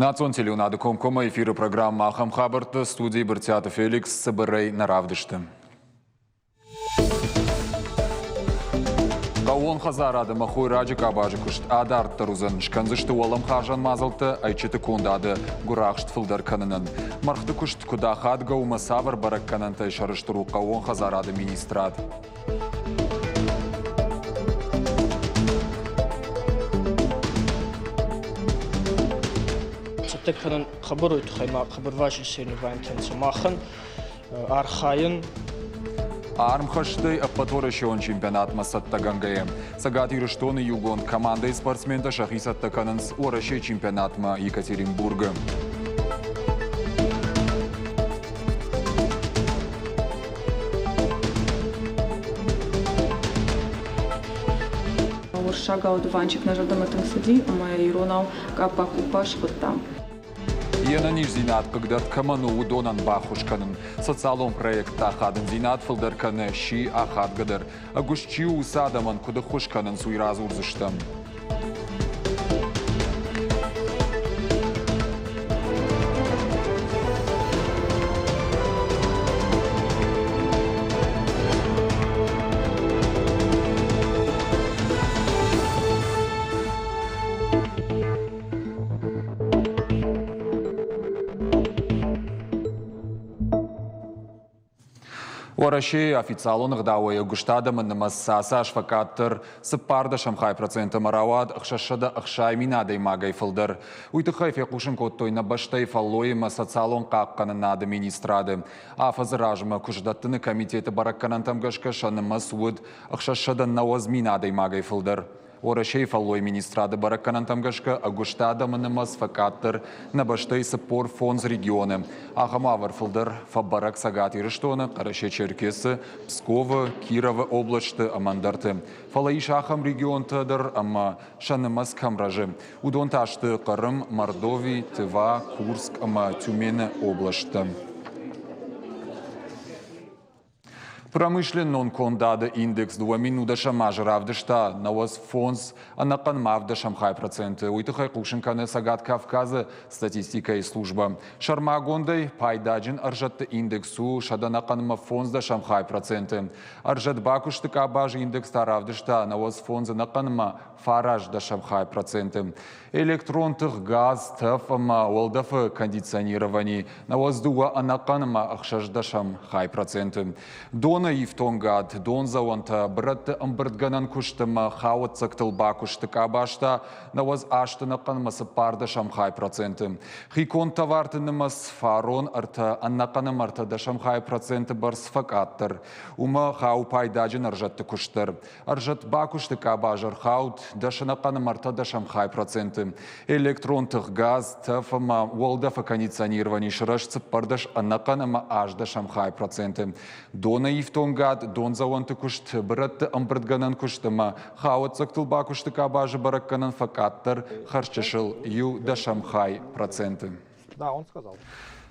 Национ телеунады комкома эфиры программа Ахам Хабарта, студии Бартиата Феликс, Сабарей Наравдышты. Кауон хазарады махой раджи кабажи кушт адарт тарузан шканзышты уалам хажан мазалты айчыты кондады гурахшт фылдар канынын. Мархты кушт куда хадга ума савар барак канантай шарыштыру кауон хазарады министрат. Канан хабарует хайма хабар ваши сегодня вантенцы махан архаин Армхашты аппаторышон чемпионат масатта гангаем. Сагат юриштоны югон командой спортсмента шахисатта кананс ораши чемпионатма Екатеринбурга. Уршага удванчик на жадаматом сади, а моя иронал капа купаш вот там. Янаниш зинат, когда каману удонан бахушканын. Социалом проекта хадын зинат фылдарканы ши ахад гадар. Агушчи усадаман куда хушканын суйраз урзыштам. Ораши официалон гдауэ гуштадам намаз саса шфакаттыр сыппарда шамхай процента маравад ахшашада ахшай минадой магай фылдар. Уйтыхай фекушин коттойна баштай фаллойма социалон қаққаны нады министрады. Афазыражма куждаттыны комитеті баракканантам гашкаша намаз уд ахшашада наваз минадой магай фылдар. Орашей фаллой министрады баракканантам гашка агуштадам намаз факаттыр на баштай сыппор фонз регионы. Ахамавар фылдар фабарак сагат ирыштоны Қараще Черкесі, Пскова, Кирова областы амандарты. Фалаиш ахам регион тадыр, ама шанымаз камражы. Удон ташты Қарым, Мордовий, Тыва, Курск, ама Тюмені областы. Промышлен нон-кондады индекс 2 минута шамажы равдышта, навоз фонз анакан мавда шамхай проценты. Уйтыхай кушынканы сагат Кавказы статистика и служба. Шармагондай пайдаджин аржатты индексу шаданаканыма фонзда шамхай проценты. Аржат бакушты кабажы индекс таравдышта, навоз фонза наканыма фараж да шамхай проценты. Электронтых газ, тафама, олдафы кондиционирований, навоз дуа анаканыма ахшажда шамхай проценты. Дона ифтонгад, дон заванта, брат амбрдганан куштама, хауат цактылба куштыка башта, наваз аштынакан масапарда шамхай проценты. Хикон тавартынымас фарон арта, аннаканам арта да шамхай проценты барс факаттыр. Ума хау пайдаджин аржатты куштыр. Аржат ба куштыка бажар хаут, да шанаканам арта да шамхай проценты. Электронтых газ, тафама, волдафа кондиционирование, шырашцы пардаш аннаканама аж да шамхай проценты. Дона ифтонгад, дон заванты кушт, брат амбрдганан куштама, хауат цактылба куштыка бажы баракканан факаттыр, харчашыл ю да шамхай проценты. Да, он сказал.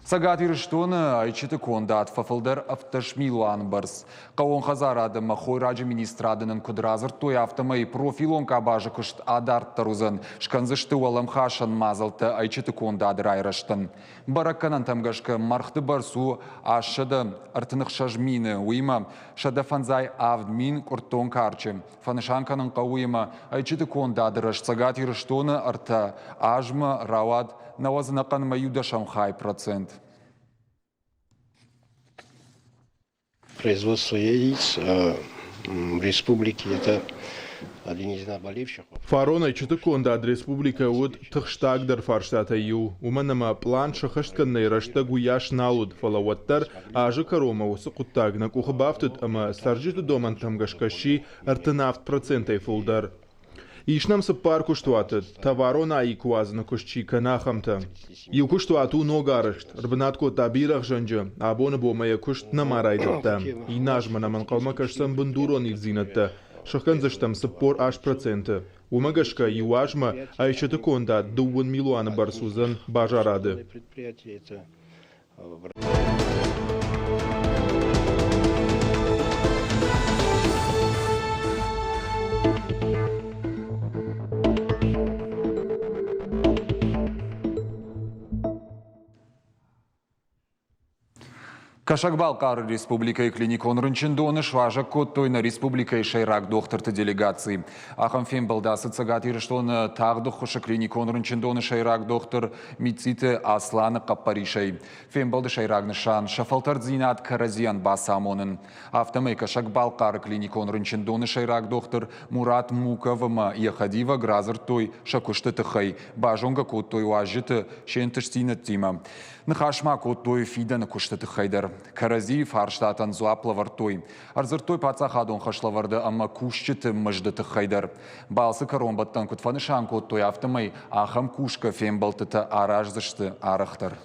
Сагат ирыштоны айчыты кондат фафылдар автошмилуан барс. Кауон хазарады махой раджи министрадынын кудразыр той автомай профилон кабажы кушт адарт тарузан. Шканзышты уалам хашан мазалты айчыты кондадыр айраштын. Баракканан тамгашка мархты барсу ашады артынық шажмины уйма. Шада фанзай авдмин куртон карчы. Фанышанканын кауйма айчыты кондадырыш. Сагат ирыштоны арта ажма равад навазынакан маюда шамхай процент. Производство яиц в республике это один из наболевших. Фарона чутыконда от республика от тхштагдар фарштата ю. Уманама план шахаштканный раштагу яш налуд фалаваттар, а же карома усакутаг на кухабафтут, ама саржиту доман тамгашкаши артанафт процентай фулдар. Ишнам саппар куштуатыд, таварона и куазна кушчи канахамта. Ю куштуату ногарышт, рбнатко табирах жанджа, абона бомая кушт намарайдатта. И нажмана манкалма кашсам бандурон илзинатта. Шахкан заштам саппор аш процента. Умагашка юажма, а еще таконда 2 миллиона барсузан бажарады. Кашакбалкар республикай клиникон рынчындоны шважа коттойна республикай шайрак докторты делегации. Ахам фем балдасы цагатирыштоны тағды құшы клиникон рынчындоны шайрак доктор Миците Асланы Каппаришай. Фем балды шайрак нышан шафалтар зинат каразиян басамонын. Автомай Кашакбалкар клиникон рынчындоны шайрак доктор Мурат Муковыма Яхадива гразыр той шакушты тыхай. Бажонга коттой уажыты шентыштинат тима. Нахашма коттой фиданы кушты тыхайдар. Карази фарштатан зуаплавартой. Арзыртой пацахадон хашлаварды, амма кушчыты мыждыты хайдар. Балсы каромбаттан кутфанышан коттой автомай, ахам кушка фембалтыта аражзышты арахтар.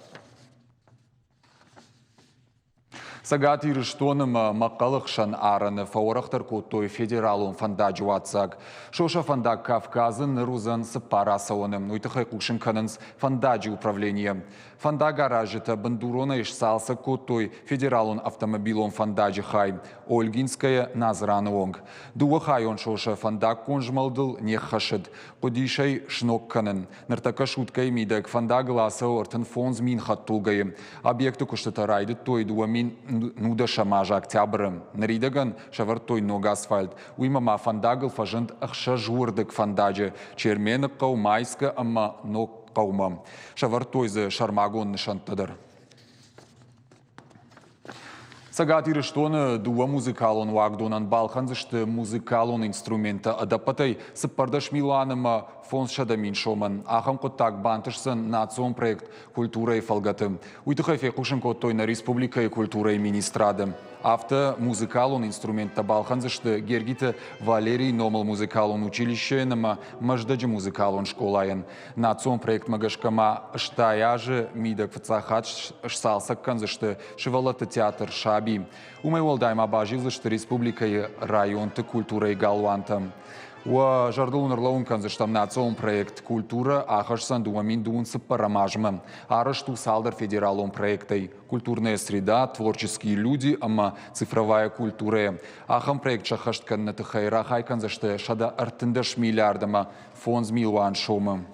Сагат ирыштоным мақалықшан араны фаурахтар коттой федералун фандаджу атсаг. Шоша фандак Кавказын нырузан сыпарасауным. Уйтыхай кушын канынс фандаджи управление. Фанда гаражыта бандурона ишсалса коттой федералун автомобилон фандаджи хай. Ольгинская назраны онг. Дуа хай он шоша фандак конжмалдыл нехашыд. Кудишай шнок канын. Ныртака шуткай мидек фанда гласа ортын фонз мин хаттулгайым. Объекты куштата райды той дуа мин нуда шамажа октябрым. Наридаган шавартой ног асфальт. Уймама фандагыл фажент ахша журдык фандаджи. Чермены қау майска амма ног қаумам. Шавартойзы шармагон нышантыдыр. Сагат ирыштоны дуа музыкалон вагдонан балханзышты музыкалон инструмента адапатай сыппардаш миланыма фонс шадамин шоман. Ахам коттак бантышсын национ проект культура и фалгаты. Уйтыхай фекушын коттой на республика и культура и министрады. Авто музыкалон инструмента балханзышты Гергита Валерий Номал музыкалон училище нама маждаджи музыкалон школаен. Национ проект магашкама штаяжы мидак фацахат шсалсак канзышты шивалаты театр шаби. Умай волдайма бажилзышты республика и районты культура и галванта. Уа жардулун ырлауын канзыштам национ проект культура ахашсан дуамин дуун сыппарамажмы. Арышту салдар федералон проектой. Культурная среда, творческие люди, ама цифровая культура. Ахам проект шахашткан натыхайра хай канзышты шада артындаш миллиардама фонз милуан шомы.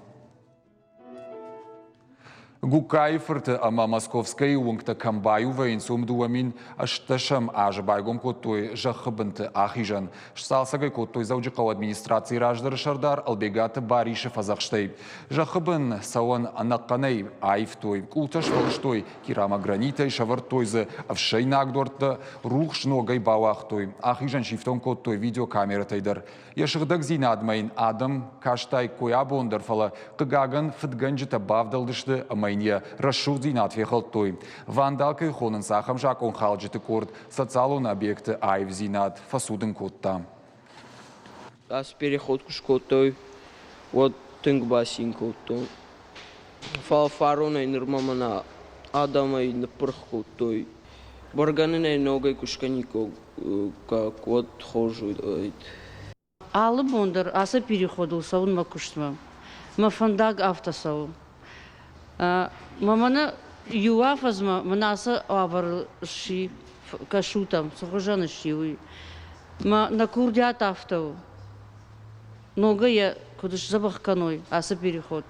Гукайфырты ама московской уңкта камбаю вайынсум дуамин ашташам аж байгом коттой жахыбынты ахижан. Шсалсагай коттой заужықау администрации раждары шардар албегаты Баришев азақштай. Жахыбын сауан анаққанай айфтой, култаш фалыштой, кирама гранитай шавартойзы авшай нагдорты рух шногай бауахтой. Ахижан шифтон коттой видеокамера тайдар. Яшығдық зинадмайын адам каштай коя бондар фала қығаган фытганжыта бавдалдышты майния расшурдин отвехал той. Вандалкой хонен сахам жак он халджиты корд социалон объекты айвзинат фасуден котта. Аз переход кушкотой, вот тынг басин коттой. Фалфарона и нормамана адама и напрх коттой. Барганина и ногой кушканико как вот хожу. Алы бондар аса переходил саун макуштма. Мафандаг автосау. Мамана юафазма манаса аварши кашутам сохожаны шиуи. Ма на курдят автоу. Нога я кудыш забахканой аса переход.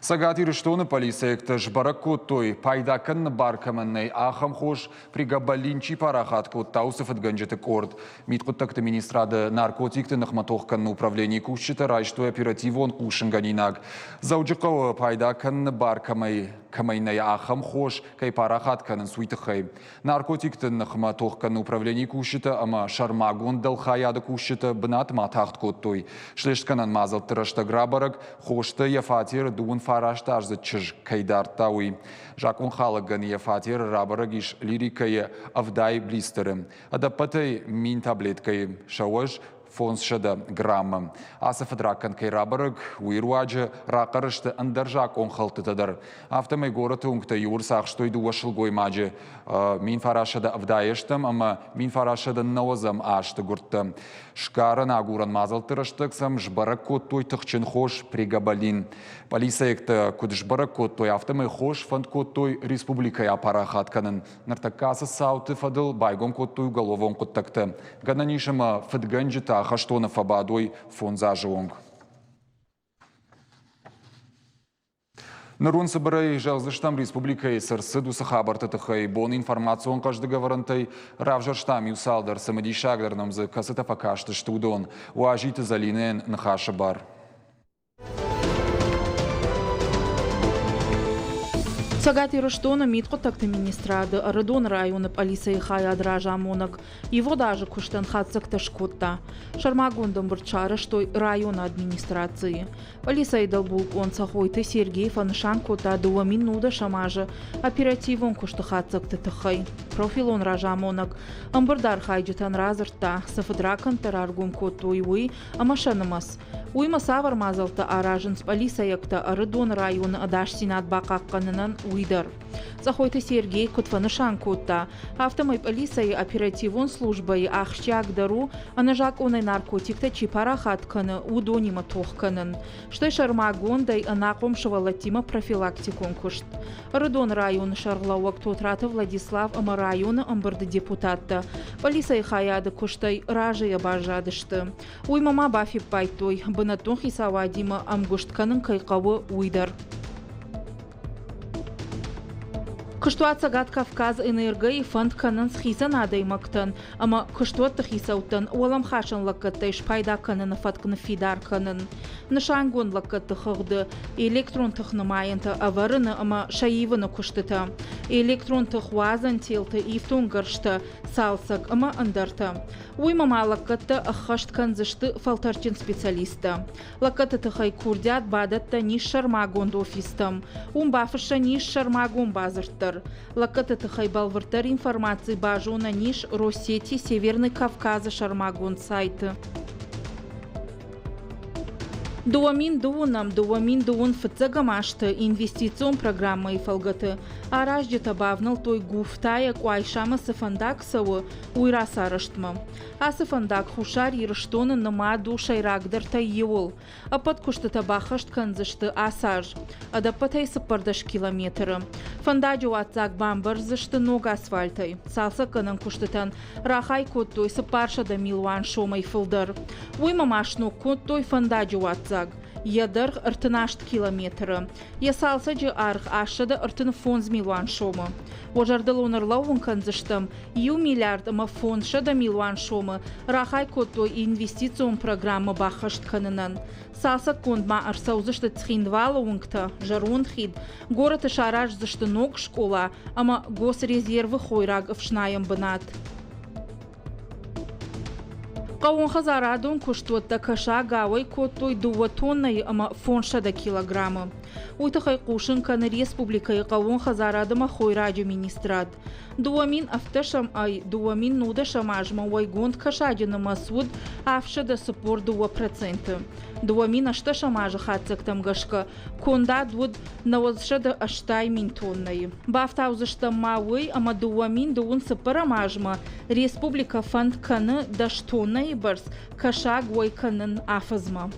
Сагат ирыштоны полицейкты жбаракоттой пайдакын баркамыннай ахам хош пригабалинчи парахат коттаусов отганжеты корд. Миткоттакты министрады наркотикты нахматохкан управлении кушчита райштой оперативон кушынганинаг. Зауджикова пайдакын баркамай камайнай ахам хош кай парахат канын суйтыхай. Наркотикты нахматохкан управлении кушчита ама шармагон далхаяды кушчита бнат матахт коттой. Шлештканан мазал тырашта грабарак хошты яфатир дуын фараштаж за чиж кайдартауи. Жакун халаган яфатир рабарагиш лирикая авдай блистеры. Адапатай мин таблеткой шауаш фонс шада грамма. Асафадракан кай рабараг уируаджа ракарышты андержак он халтытадар. Автомай город унгта юрсах что иду вашил гоймаджи. Мин фарашада авдаештам, ама мин фарашада наозам ашты гуртта. Шкара нагуран мазалтырыштыксам жбаракот той тыхчын хош пригабалин. Полицейкта кудышбаракот той автомай хош фандкот той республикая апарахатканын. Нартакаса сауты фадыл байгом кот той уголовон коттакта. Гананишама фадганджита хаштона фабадой фон заживонг. Нырун Сыбырай Жалзыштам Республикай Сырсыду Сахабарты Тахай Бон информацион каждый говорантай Равжарштам Юсалдар Самадишагдар намзы Касыта Факашты Штудон Уажиты Залинен Нахаша бар. Сагат Ироштона митқотак министрады Ардон районы полиция хая дража монок. Его даже куштан хатсак ташкотта. Шармагондом бурчара, что района администрации. Полиция долбулк он сахойты Сергей Фаншанкота дуамин нуда шамажа. Оперативон кушта хатсак тахай. Профилон ража монок. Амбардар хайджитан разарта. Сафадракан тараргум коту уй амашанамас. Уйма савар мазалта аражен с полицаякта Ардон районы адаш синат бакакканынан уйдар. Захойты Сергей Котфанышанкотта. Автомой полиция оперативон службой ахщагдару, анажак онай наркотикта чипарахатканы удонима тохканын. Штай шармагондай анаком шавалатима профилактикон кушт. Ардон район шарлауак тотраты Владислав ама районы амбарды депутатта. Полиция хаяды куштай ражия бажадышты. Уймама бафи пайтой, бынатон хисавадима амгуштканын кайқавы уйдар. Кыштуат Сагат Кавказ энергии фонд канын схиза надаймактан, ама кыштуат тахисаутан олам хашан лаккаттай шпайда канын фатканы фидар канын. Нышангон лаккатты хыгды, электрон тахнымайынты аварыны ама шаивыны куштыта. Электрон тахуазан телты ифтун гаршты, салсак ама андарта. Уймама лаккатты ахашт канзышты фалтарчин специалиста. Лаккатты тахай курдят бадатта ниш шармагонд офистам. Бафыша ниш шармагон базырттар. Лаккатты тахай балвыртар информации бажуна ниш Россети Северный Кавказа шармагон сайты. Дуамин дуун фыцагамашты инвестицион программы и фалгаты. Араждета бавнал той гуфтая куайшама сафандаксавы уйра сарыштма. А сафандак хушар ирыштоны нама душай рагдарта еол. А подкуштата бахашт канзышты асаж. А да патай сапардаш километры. Фандаджу атзак бамбарзышты нога асфальтай. Салса канан куштатан рахай кот той сапарша да милуан шомай фылдар. Уйма машну кот той фандаджу атзак. Ядар артынашт километры. Ясалсаджы арх ашады артын фонз милуан шомы. Ожардыл онырлауын канзыштым, ю миллиард ама фонд шада милуан шомы, рахай коттой инвестицион программы бахашт канынан. Салса кондма арсаузышты цхиндвала унгта, жарун хид, город шараж зышты ног школа, ама госрезервы хойраг вшнаем бынат. Каун хазарадун куштуатта каша гавай коттой дуатонной ама фоншада килограммы. Уйтахай кушынканы республикай каун хазарадыма хойраджу министрат. Дуамин авташам ай, дуамин нуда шамажма вайгонд кашадина масуд афшада сапор 2%. Дуамин ашта шамажа хатсактам гашка, конда дуд навазшада аштай минтонной. Бафтаузышта мауэй ама дуамин дуун сапарамажма, республика фанд каны даштонной барс, кашаг вайканын афазма.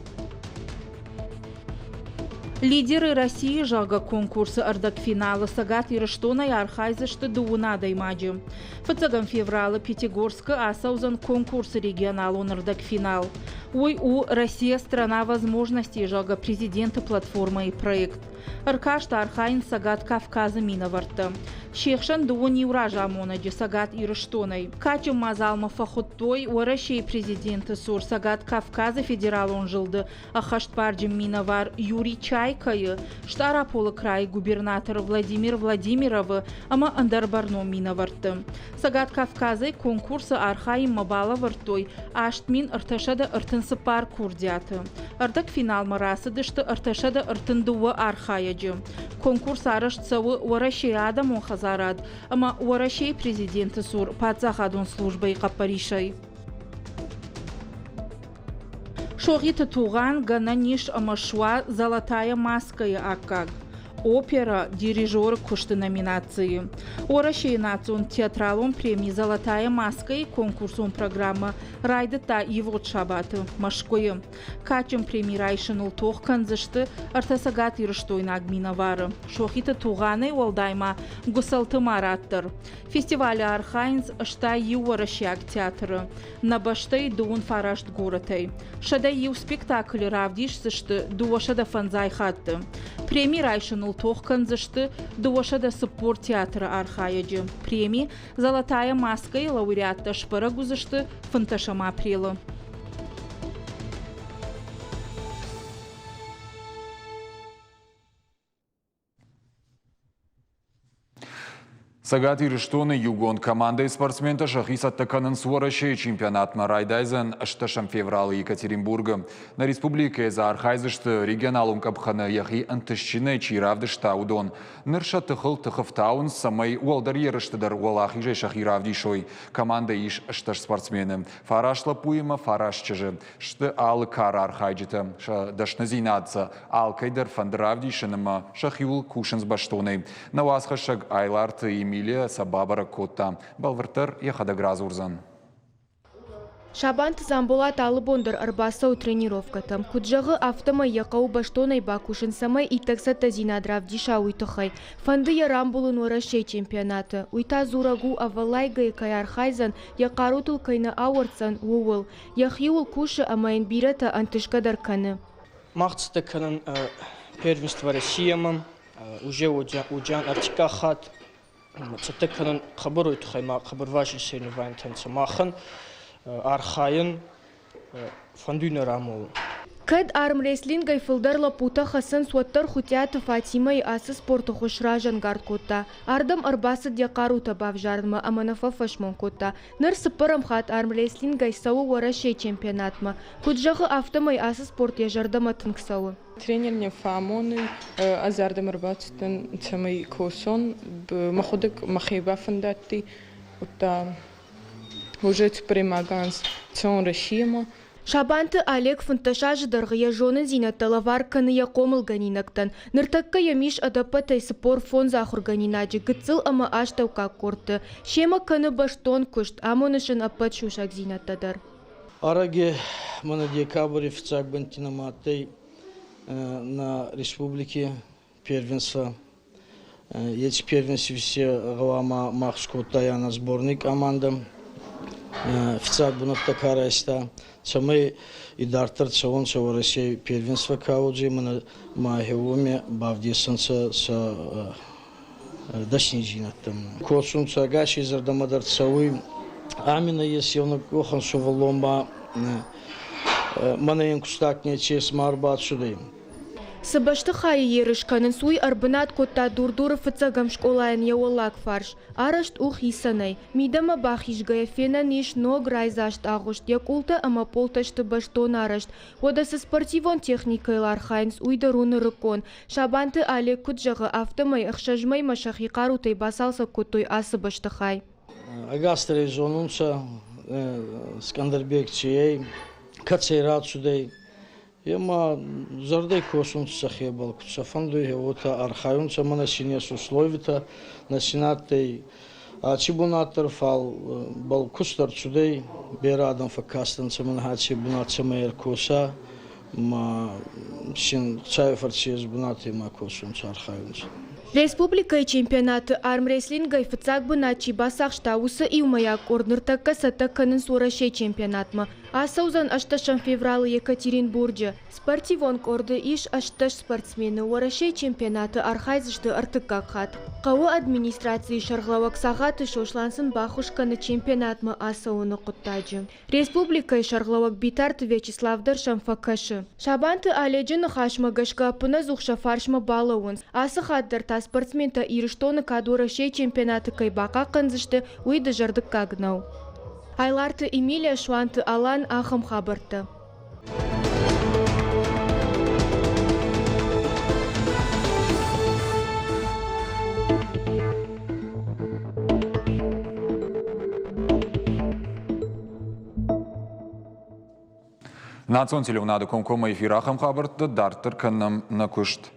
Лидеры России жага конкурсы ардак финала Сагат Ироштона и Архайзышты дууна даймаджи. Фацагам февраля Пятигорска асаузан конкурсы регионал он ардак финал. У Россия страна возможностей жага президента платформы и проект. Аркашта Архайн Сагат Кавказа Миноварта. Шехшан дуони уража монаджи Сагат Ироштоной. Качем мазалма фахоттой уарашей президента Сур Сагат Кавказа федерал он жилды Ахаштпарджим Миновар Юрий Чайкайы. Штарапола край губернатор Владимир Владимирова ама андарбарно Миноварта. Сагат Кавказа конкурса Архаим Мабала вартой Аштмин Арташада Артынсы пар курдяты. Ардак финал марасадышты Арташада Артындуа Архаяджи. Конкурс арашцавы уарашей адамон хазарад, ама уарашей президенты Сур пацахадун службой капаришай. Шогита туган гана ниш амашуа золотая маска и акаг. Опера, дирижер кушты номинации. Орашей национ театралон премии «Золотая маска» и конкурсом программа «Райда та его шабаты» Машкоем. Качем премии райшинул тох канзышты артасагат ирыштойна агминавары. Шохита туганы олдайма гусалты мараттыр. Фестиваль Архайнс штай ю орашяк театры. На баштай дуун фарашт горотай. Шада ю спектакль равдиш сышты дуошада фанзай хатты. Премии райшинул Ил Тохканзышты Дуошада спорт театра Архаяджи. Премии «Золотая маска» и лауреат Шпарагузышты Фанташама Апрела. Сагат Ириштоны Югон командой спортсмента Шахисатта Канансуарашей чемпионат Марайдайзен 6 февраля Екатеринбурга. На республике за Архайзышты регионалум капхана яхи антышчины чиравдышта удон. Нырша тыхыл тыхывтаун самай уалдар ерыштыдар уалахиже Шахиравдишой. Команда иш 6 спортсмены. Фарашла пуема фарашчыжы. Шты алы кара Архайджита. Дашназинадца. Алкайдар фандравдишыныма Шахиул кушынс баштоны. Навасхашаг айларты ими Сабабара Котта. Балвартар Яхадаграз Урзан. Шабант Замбулат Алыбондар Арбасау тренировкатам. Куджағы автома яқау баштонай бакушын самай и таксата зинадрав диша уйтахай. Фанды ярамбулын орашей чемпионаты. Уйта зурагу авалайгай каярхайзан яқарутул кайна ауыртсан уывыл. Яхиул куши амайн бирата антышкадар каны. Махцта канан первенство Россиямам. Уже уджан артикахат. Цатеканан хабаруй тухайма хабарваши соревнования махан архаин фандуна раму. Кад армрестлингай фылдарла пута хасан суаттар хутята Фатима и асы спорту хушражан гардкота. Ардам арбасы дякарута бавжарма аманафа фашмон кота. Нырсы пырам хат армрестлингай сау уарашей чемпионатма. Куджағы автома и асы спорт яжардама тынксауы. Тренерне фамоны азардам арбатстан самый косон маходык махиба фандатти ута уже примаганс цон решимо. Шабанты Олег Фанташажы даргыя жоны зинаталавар каны якомыл ганинактан. Ныртакка ямиш адапатай спор фон захур ганинаджи гыцыл ама аштаука корты. Шема каны баштон кушт, амонышын апат шушак зинатадар. Араге мана декабрь официак бантинаматай на республике первенства. Эти первенства все глава Махскутая на сборной командам. Официак бунат такараста. Самый и дартер цавон цаво Россия первенства кауджи мана махевуме бавдисанца с дашнижинатам. Косун цагаши зардамадар цавы амина если он кохан суваломба мана инкустак не честь марбат сюда. Сабашты хай ерышканын суй арбынат котта дурдуры фыцагам школайын яолак фарш. Арашт ух исанай. Мидама бахишгая фена ниш ног райзашт агушт. Якулта ама полташты баштон арашт. Одасы спортивон техникайлар хайнс уйдаруны рыкон. Шабанты Олег куджағы автомай ықшажмай машахи қарутай басалса коттой асы башты хай. Агастыры зонунса Скандербек чей кацейрат судай. Ема зардай косун сахебал куцафанду вот архаунца манасинес условита насинатей чибунатор фал бал кустар чудей берадам факастан саманхачи бунатса мер коса ма син цайфарчиз бунаты ма косун архаунца. Республика и чемпионаты армрестлинга и фацак буначи басах штаусы и умаяк орныртакка сатакканын сурашей чемпионатма. Асаузан 6 февраля Екатеринбурге. Спортивон корды иш 6 спортсмены урашей чемпионаты архайзышты артыккак хат. Қауы администрации шарглавак сағаты шошлансын бахушканы чемпионатма асауыны құттаджы. Республика и шарглавак битарты Вячеславдар шамфакашы. Шабанты аледжіні хашмагашка апына зухша фаршма балауын. Асы хаддарта спортсмента Ириштоны кадурашей чемпионаты кайбака қынзышты уйды жардық кагнау. Айларты Эмилия Шуанты Алан Ахам хабарты. Национ телевнады комкома эфирахам хабарты дартыр кынным накушт.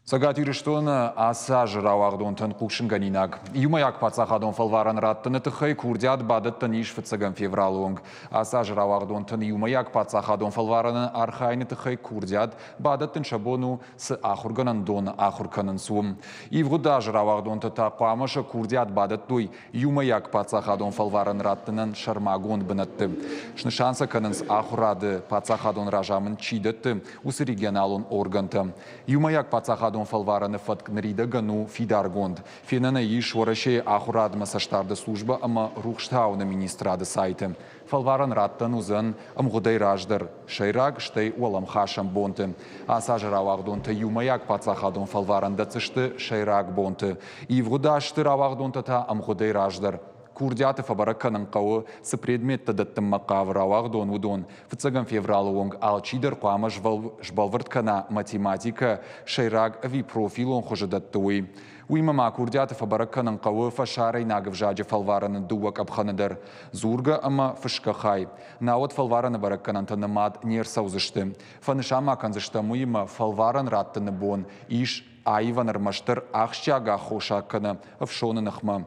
Сагат Ириштоны аса жыравағдон тын құлшын ганинаг. Юмаяк пацахадон фалваран раттыны тұхай курдят бадыттын иш фыцаган февралуынг. Аса жыравағдон тын юмаяк пацахадон фалвараны архайны тұхай курдят бадыттын шабону сы ахурганан дон ахурканын суым. Ивгуда жыравағдон тұта қуамышы курдят бадыттуй юмаяк пацахадон фалваран раттынын шармагон бінітті. Шны шанса канынс ахурады пацахадон ражамын чидытты усы регионалун органты. Юмаяк пацахадон хадон фалвараны фаткнрида гану фидаргонд. Финана иш ворашей ахурадма саштарда служба, ама рухштауна министрада сайты. Фалваран раттан узан амгудай раждар. Шайраг штей уалам хашам бонты. Асажыравагдонты юмаяк пацахадон фалваран дацышты шайраг бонты. Ивгудашты равагдонта та амгудай раждар. Курдяты фабараканын қауы сы предметті даттым мақавыр ауағдон удон. Фыцаган февралы оң алчидер қуама жбалвырткана математика шайраг ви профилон хожы датты уй. Уймама курдяты фабараканын қауы фашарай нагов жаджы фалвараны дуак абханыдар. Зурга ама фышкахай. Науат фалвараны баракананты намад нер саузышты. Фанышама канзышты муйма фалваран раттыны бон. Иш айваныр маштыр ақшчага хошаканы афшоны нахма.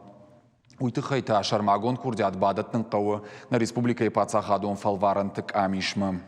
Уйтыхайта Шармагон курдят бадаттын қауы на республика Пацахадон фалваран тык амишма.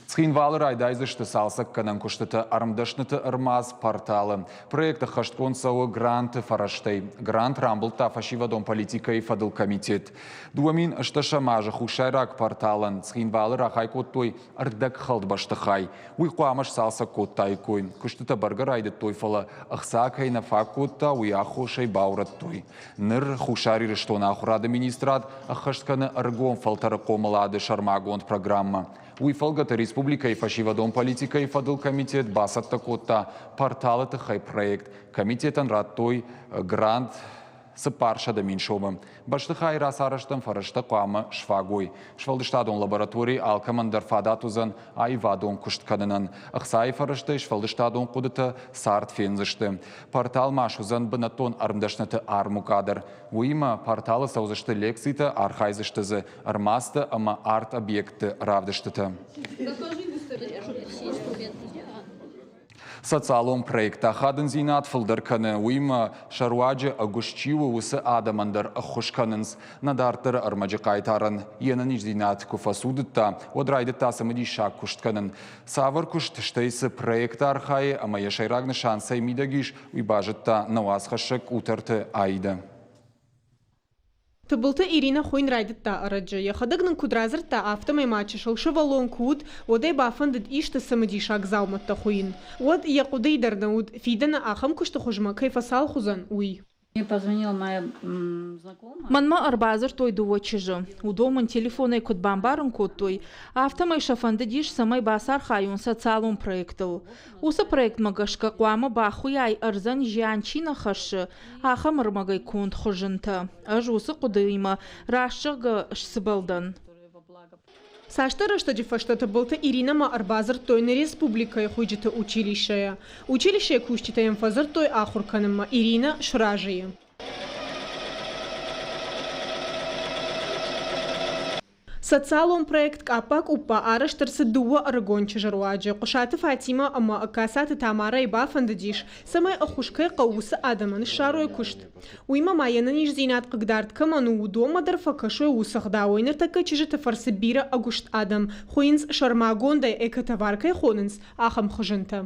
Цхин валыр айдайзышты салсак канан куштыты арымдашныты ырмаз порталы. Проекты хашткон сауы гранты фараштей. Грант рамбылта фашивадон политика и фадыл комитет. Дуамин ышташа мажы хушайрак порталын. Цхин валыр ахай коттой ырдак халд баштыхай. Уйқуамаш салсак коттай койн. Куштыты баргар айды тойфала ахсакай на фак котта уяхошай баурат той. Ныр хушари рыштона ахурады министрат ахаштканы ыргон фалтары комалады Шармагон программа. Уйфалгата республика и фашивадон политика и фадыл комитет басатта котта порталы тыхай проект. Комитетан раттой грант сыпарша да меньшобы. Баштыхай расарыштым фарышты қуамы швагой. Швалдыштадон лабораторий алкамандар фадатузан айвадон куштканынан. Ақсай фарышты швалдыштадон қудыты сарт фензышты. Портал машузан бынатон армдашныты армукадыр. Уйма порталы саузышты лекциты архайзыштызы. Армасты ама арт объекты равдыштыты. Социалом проекта хадын зинат фылдырканы уйма шаруаджы агушчивы усы адамандар ахушканынс надартыр армаджы кайтарын енын зинат куфасудытта одрайдытта самыди шак куштканын. Савыр кушт штейсы проекта архай, ама яшайрагны шансай мидагиш уйбажытта навасхашык утарты айды. Тыбылты Ирина Хойнрайдытта арыджы. Яхадыгнын кудразыртта автомаймачы шылшывалон куд, одай бафандыд ишты самыди шаг зауматта хуин. Од якудайдарды уд фидана ахам кушты хужма кайфасал хузан уй. Мне позвонила моя знакомая. Манма арбазыр той дуочыжы. Удомын телефоной код бамбарын код той. Автомай шафанды диш самай басар хайун социалум проектыл. Усы проект магашка қуамы бахуяй арзан жианчина хашы. Ахам армагай кунд хужынты. Аж усы кудыйма. Рашчығы шсыбылдан. Саштара что дефаштата былта Ирина ма арбазыр тойны республика и худжита училищая. Училище кущита эмфазыр той ахурканыма Ирина шражие. Социалом проект капак упа араштырсы дуа аргончы жаруаджы. Кушаты Фатима ама акасаты Тамара и бафандадиш. Самай ахушкай қауысы адамын шарой кушт. Уйма майянын иш зинат қыгдард каману удома дарфакашой усахда ойныр така чижыты фарсы бира агушт адам. Хуинс Шармагондай экатаваркай хонынс ахам хожынта.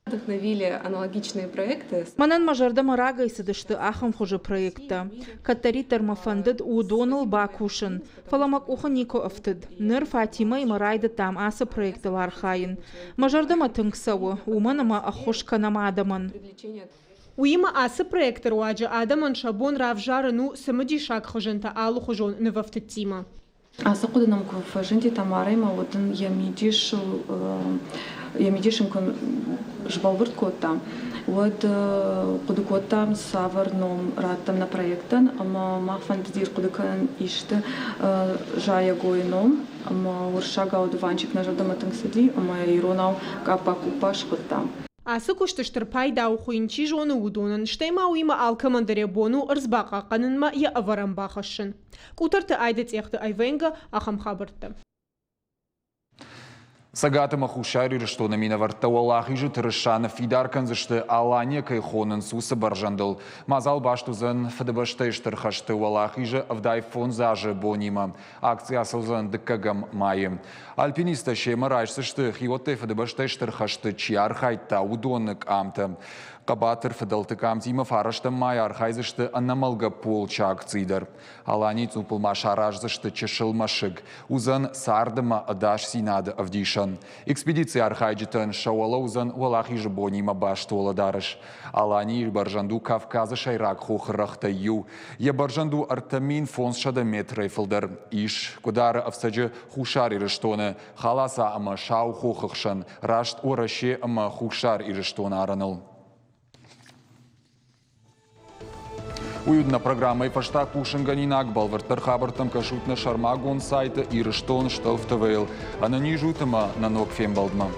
Вдохновили аналогичные проекты. Манан мажарда марага исыдышты ахам хуже проекта. Каттари термофандыд удоныл бакушын. Фаламак уха нико автыд. Ныр Фатима и марайды там асы проекты лархайын. Мажарда матыңксауы, уманама ахушканама адаман. Уима асы проекты руаджы адаман шабон равжарыну самыди шаг хожынта алу хожон нывафтыттима. Асы кудынам куфажынти Тамарайма водын ямидишим кон жбалвырт кота. Вот кудукотам саварном раттам на проектан, ама махфантазир кудукан иште жая гойном, ама уршага одуванчик на жадаматан сади, ама иронау капа купаш кота. Асы куштыштыр пайдау хуинчи жоны удонын, штайма уима алкамандаре бону ырзбаqa қанынма я аварам бақашын. Кутарты айдет яхты айвенга ахам хабырты. Сагаты махушари рыштона мина варта Аллахижы тырышаны фидаркан зышты алане кайхонын сусы баржандыл. Мазал баштузын фдбштайштыр хашты Аллахижы авдай фон зажы бонима. Акция сылзын дыккагам майым. Альпиниста шема райшсышты хиотты фдбштайштыр хашты чиархайтта удоннык амты. Қабатыр фыдалтыкам тима фараштым май архайзышты аннамалга полча акцийдыр. Алани цупылма шаражзышты чешылмашык. Узан сардыма адаш синады авдишан. иштон. Экспедиция архайджитан шауалаузан валахи жбонима баштола дарыш. Алани баржанду Кавказа шайрак хохрахта ю. Я баржанду артамин фонс шада метрейфлдер. Иш кудара авсаджи хушар ириштоны. Халаса ама шау хохахшан. Рашт ораше ама хушар ириштона араныл. Уютна программа и фаштаг пушинганинак балвартар хабартам кашутна шармагон сайта и рештон штофтавейл, а на нижутама на ног фембалдма.